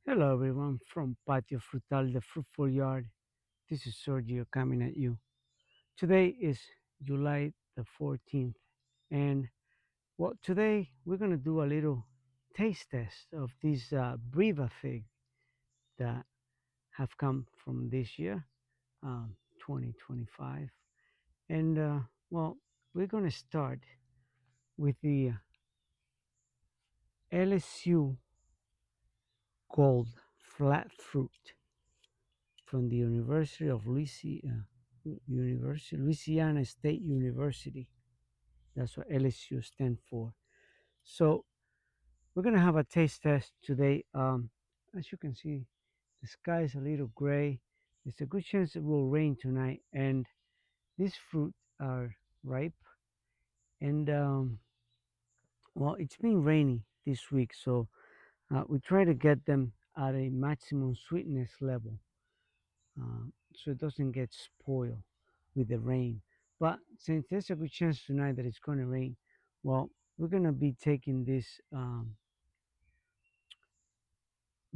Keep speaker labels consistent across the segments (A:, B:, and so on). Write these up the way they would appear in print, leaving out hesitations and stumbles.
A: Hello everyone from Patio Frutal, the fruitful yard. This is Sergio coming at you. Today is July the 14th, and today we're going to do a little taste test of these Breva fig that have come from this year, 2025. And we're going to start with the LSU Gold Flat Fruit from the University of Louisiana State University. That's what LSU stands for. So we're gonna have a taste test today. As you can see, the sky is a little gray. There's a good chance it will rain tonight, and these fruit are ripe. And it's been rainy this week, so we try to get them at a maximum sweetness level. So it doesn't get spoiled with the rain. But since there's a good chance tonight that it's going to rain, we're going to be taking this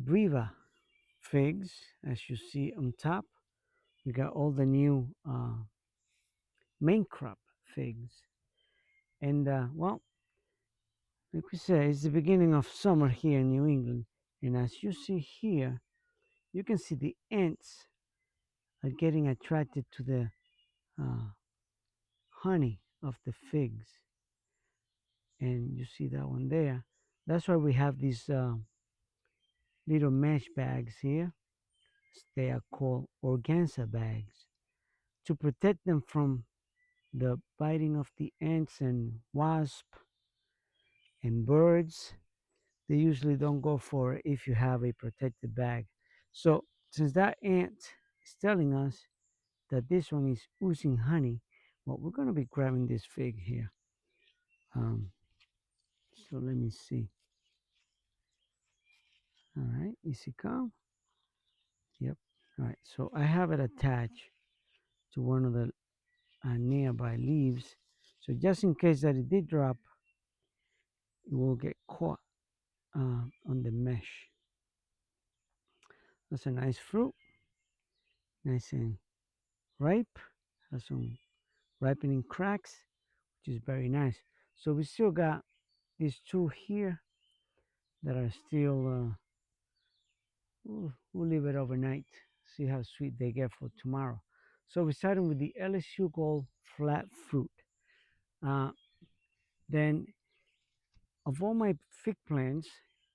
A: Breva figs, as you see on top. We got all the new main crop figs. And like we say, it's the beginning of summer here in New England. And as you see here, you can see the ants are getting attracted to the uh, honey of the figs. And you see that one there. That's why we have these little mesh bags here. They are called organza bags to protect them from the biting of the ants and wasp and birds. They usually don't go for it if you have a protected bag. So since that ant is telling us that this one is oozing honey, we're going to be grabbing this fig here. Um, so let me see. All right, easy come. Yep. All right. So I have it attached to one of the nearby leaves. So just in case that it did drop, it will get caught on the mesh. That's a nice fruit, nice and ripe. Has some ripening cracks, which is very nice. So we still got these two here that are still. We'll leave it overnight. See how sweet they get for tomorrow. So we're starting with the LSU Gold Flat Fruit. Uh, then of all my fig plants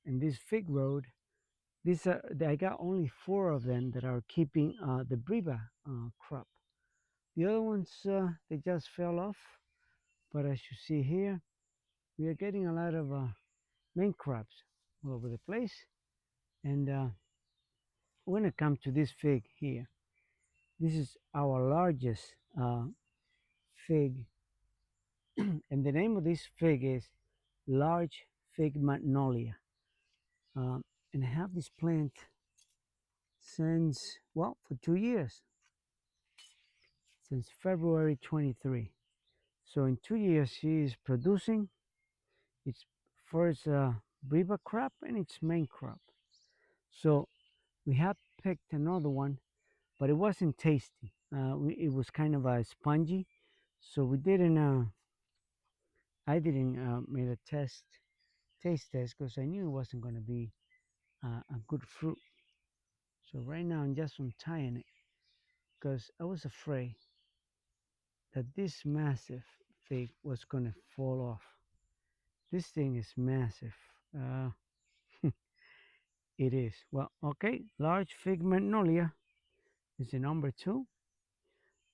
A: in this fig road, these are I got only four of them that are keeping the Breba crop. The other ones they just fell off, but as you see here, we are getting a lot of main crops all over the place. And when it comes to this fig here, this is our largest fig, and the name of this fig is large fig magnolia. And I have this plant since for 2 years, since February 23. So in 2 years she is producing its first Breba crop and its main crop. So we have picked another one, but it wasn't tasty. It was kind of spongy, so we didn't. I didn't made a taste test, because I knew it wasn't going to be a good fruit. So right now I'm just untying it because I was afraid that this massive fig was going to fall off. This thing is massive. It is. Well, okay. Large fig magnolia is the number two.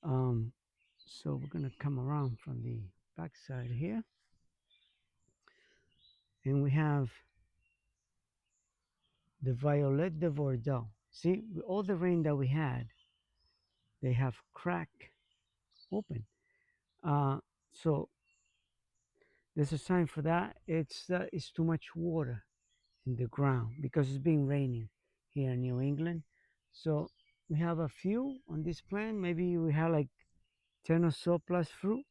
A: Um, so we're going to come around from the back side here. And we have the Violet de Bordeaux. See, with all the rain that we had, they have cracked open. So there's a sign for that. It's too much water in the ground because it's been raining here in New England. So we have a few on this plant. Maybe we have like 10 or so plus fruit.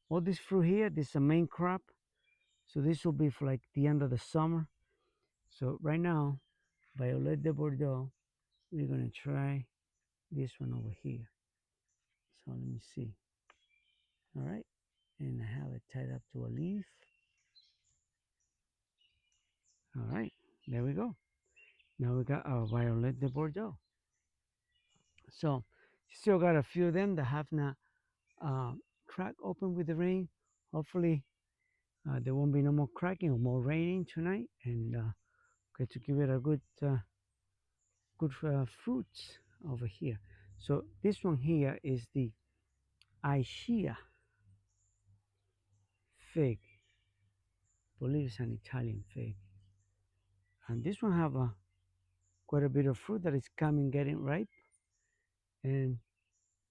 A: All this fruit here, this is a main crop. So this will be for like the end of the summer. So right now Violet de Bordeaux, we're going to try this one over here. So let me see. All right. And I have it tied up to a leaf. All right. There we go. Now we got our Violet de Bordeaux. So still got a few of them that have not uh, cracked open with the rain. Hopefully there won't be no more cracking or more raining tonight, and get to give it a good fruits over here. So this one here is the Ischia fig. I believe it's an Italian fig, and this one have quite a bit of fruit that is coming, getting ripe, and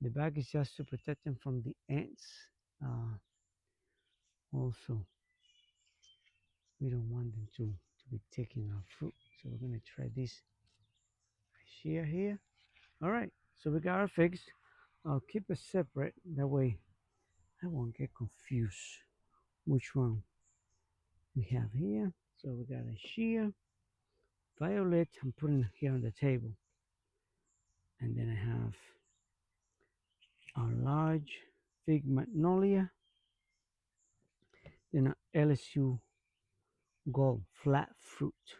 A: the bag is just to protect them from the ants. Uh, Also, we don't want them to be taking our fruit, so we're gonna try this shear here. All right, so we got our figs. I'll keep it separate, that way I won't get confused which one we have here. So we got a sheer violet. I'm putting it here on the table, and then I have a large fig magnolia, then an LSU gold flat fruit.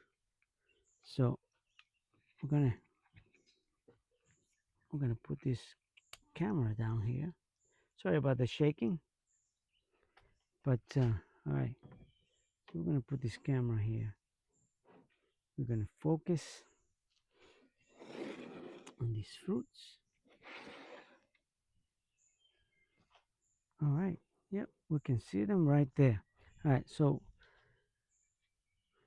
A: So we're gonna put this camera down here. Sorry about the shaking, but all right. So we're gonna put this camera here. We're gonna focus on these fruits. All right. Yep, we can see them right there. All right. So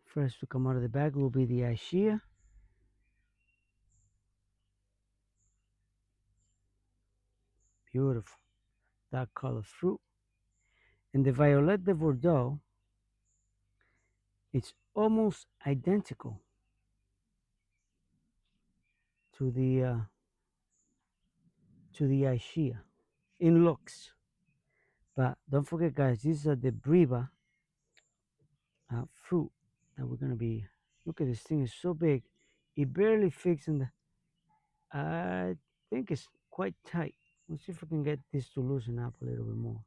A: first to come out of the bag will be the Aishia. Beautiful, dark color fruit. And the Violet de Bordeaux, it's almost identical to the Aishia in looks. But don't forget, guys, these are the Breba fruit that we're gonna be. Look at this thing; it's so big, it barely fits in the. I think it's quite tight. Let's see if we can get this to loosen up a little bit more.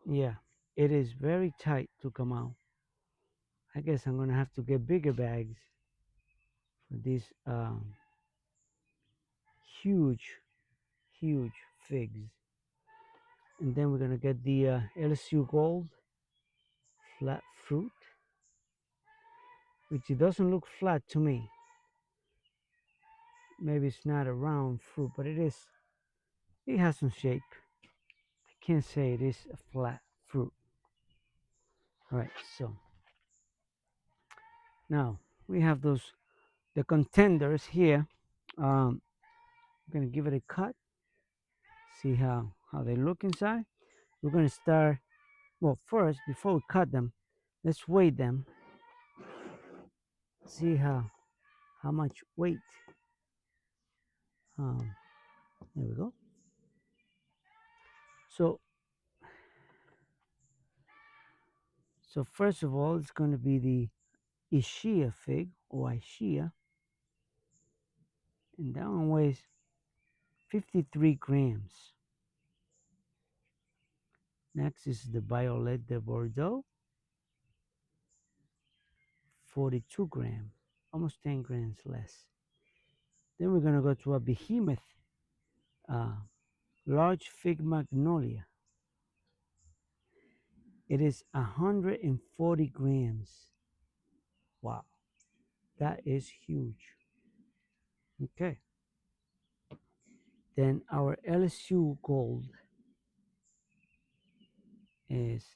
A: Yeah, it is very tight to come out. I guess I'm gonna have to get bigger bags for these huge, huge figs. And then we're gonna get the LSU Gold flat fruit, which it doesn't look flat to me. Maybe it's not a round fruit, but it is. It has some shape. I can't say it is a flat fruit. All right, so now we have the contenders here. I'm gonna give it a cut. See how they look inside. We're gonna start. Well, first before we cut them, let's weigh them. See how much weight. There we go. So first of all, it's going to be the Ishia fig or Ishia, and that one weighs 53 grams. Next is the Violet de Bordeaux, 42 grams, almost 10 grams less. Then we're going to go to a behemoth, uh, large fig magnolia. It is 140 grams. Wow, that is huge. Okay. Then our LSU gold is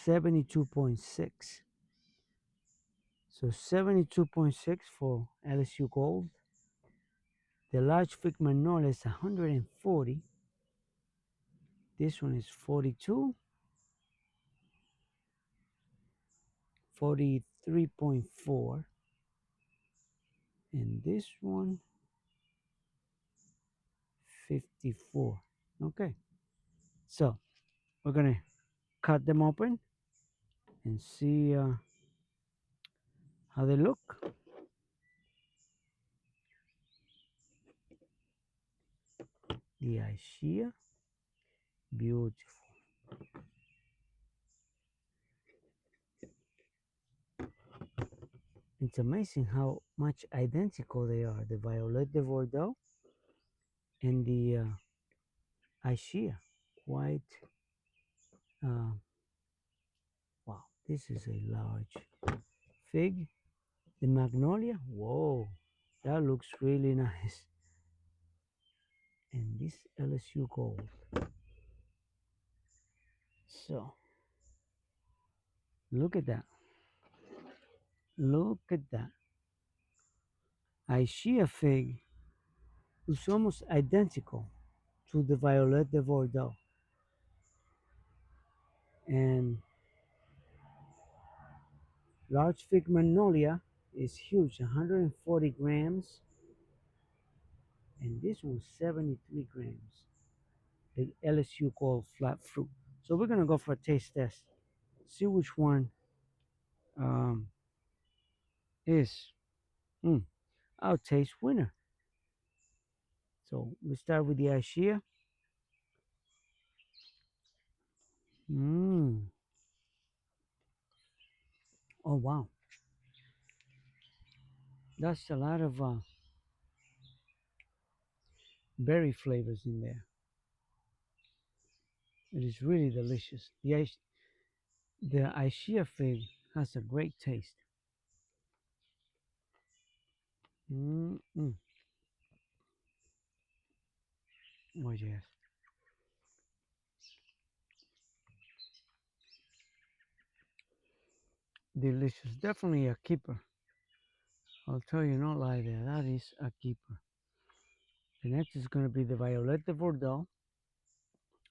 A: 72.6. So 72.6 for LSU gold. The large fig magnolia is 140. This one is 42. 43.4. And this one 54. Okay. So we're gonna cut them open and see how they look. The Aishia, beautiful. It's amazing how much identical they are. The Violet de Bordeaux and the Aishia. Quite, uh, wow, this is a large fig. The Magnolia, whoa, that looks really nice. And this LSU Gold. So, look at that. Look at that. Aishia fig is almost identical to the Violet de Bordeaux. And large fig magnolia is huge, 140 grams, and this one's 73 grams. The LSU called flat fruit. So we're gonna go for a taste test, see which one um, is our taste winner. So we start with the Ashia. Mm. Oh wow, that's a lot of berry flavors in there. It is really delicious. The Aishia fig has a great taste. Mm-mm. Oh yes, delicious. Definitely a keeper. I'll tell you, no lie there. That is a keeper. The next is going to be the Violet de Bordeaux.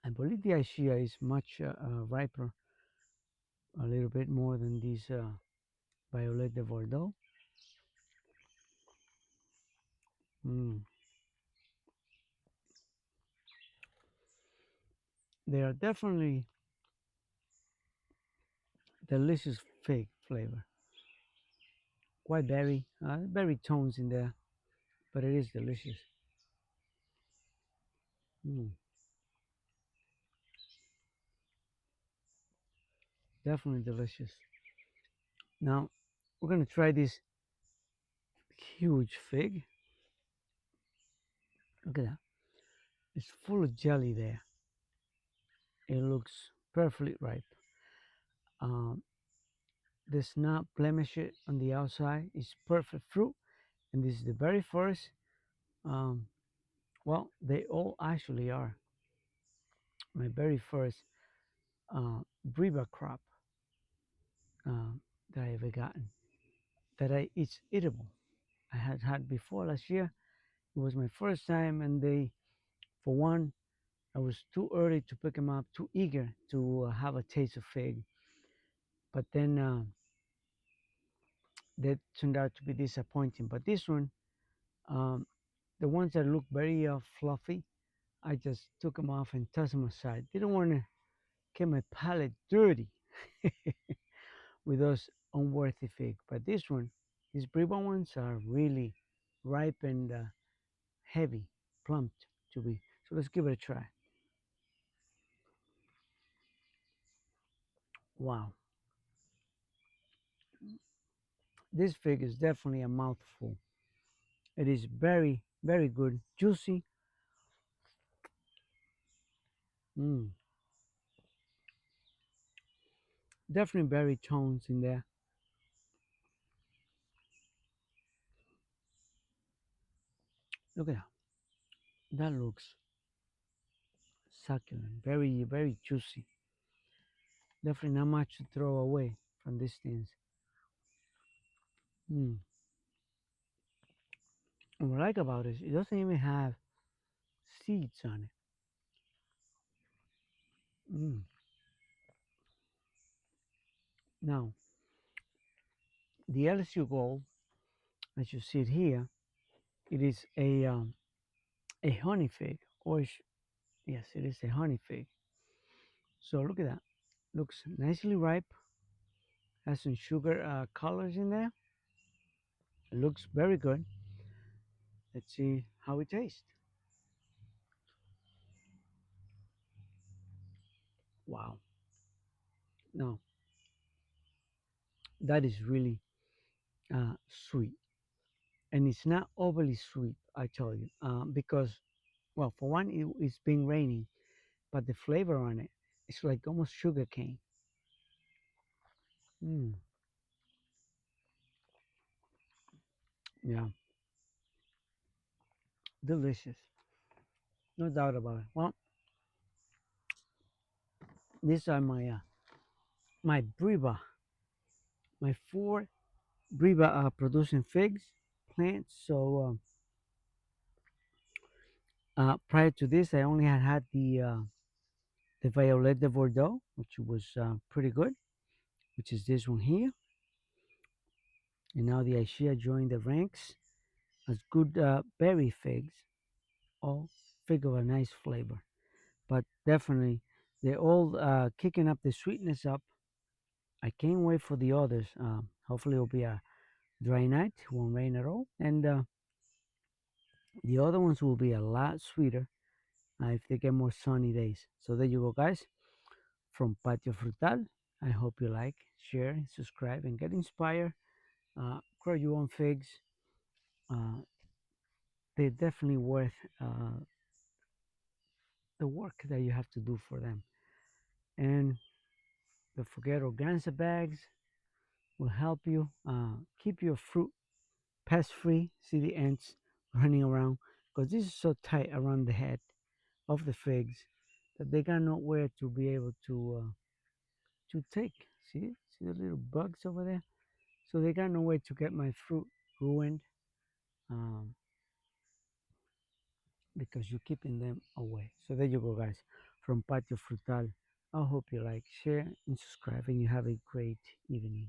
A: I believe the Aishia is much riper, a little bit more than this Violet de Bordeaux. Mm. They are definitely delicious fig flavor. Quite berry tones in there, but it is delicious. Mm. Definitely delicious. Now we're gonna try this huge fig. Look at that. It's full of jelly there. It looks perfectly ripe. Um, there's not blemish on the outside. It's perfect fruit, and this is the very first. Um, well, they all actually are my very first Breba crop uh, that I ever gotten. That it's eatable. I had before last year. It was my first time, and for one, I was too early to pick them up, too eager to have a taste of fig. But then that turned out to be disappointing. But this one, um, the ones that look very fluffy, I just took them off and tossed them aside. Didn't want to get my palate dirty with those unworthy fig. But this one, these Breba ones are really ripe and heavy, plumped to be. So let's give it a try. Wow, this fig is definitely a mouthful. It is very, very good, juicy. Mm, definitely berry tones in there. Look at that. That looks succulent, very, very juicy. Definitely not much to throw away from these things. Mm. And what I like about it, it doesn't even have seeds on it. Now, the LSU Gold, as you see it here, it is a honey fig, yes, it is a honey fig. So look at that. Looks nicely ripe. Has some sugar colors in there. It looks very good. Let's see how it tastes. Wow. No, that is really sweet. And it's not overly sweet, I tell you, because, well, for one, it's been raining, but the flavor on it, it's like almost sugar cane. Mm, yeah, delicious. No doubt about it. Well, these are my Breba, my four Breba producing figs plants. So prior to this, I only had the Violet de Bordeaux, which was pretty good, which is this one here. And now the Aishia joined the ranks as good berry figs, all fig of a nice flavor. But definitely, they're all kicking up the sweetness up. I can't wait for the others. Hopefully, it'll be a dry night, won't rain at all, and the other ones will be a lot sweeter if they get more sunny days. So there you go, guys. From Patio Frutal. I hope you like, share, subscribe, and get inspired. Grow your own figs. Uh, they're definitely worth the work that you have to do for them. And don't forget, organza bags will help you keep your fruit pest free. See the ants running around because this is so tight around the head of the figs that they got nowhere to be able to take. See the little bugs over there. So they got no way to get my fruit ruined um, because you're keeping them away. So there you go, guys. From Patio Frutal. I hope you like, share, and subscribe, and you have a great evening.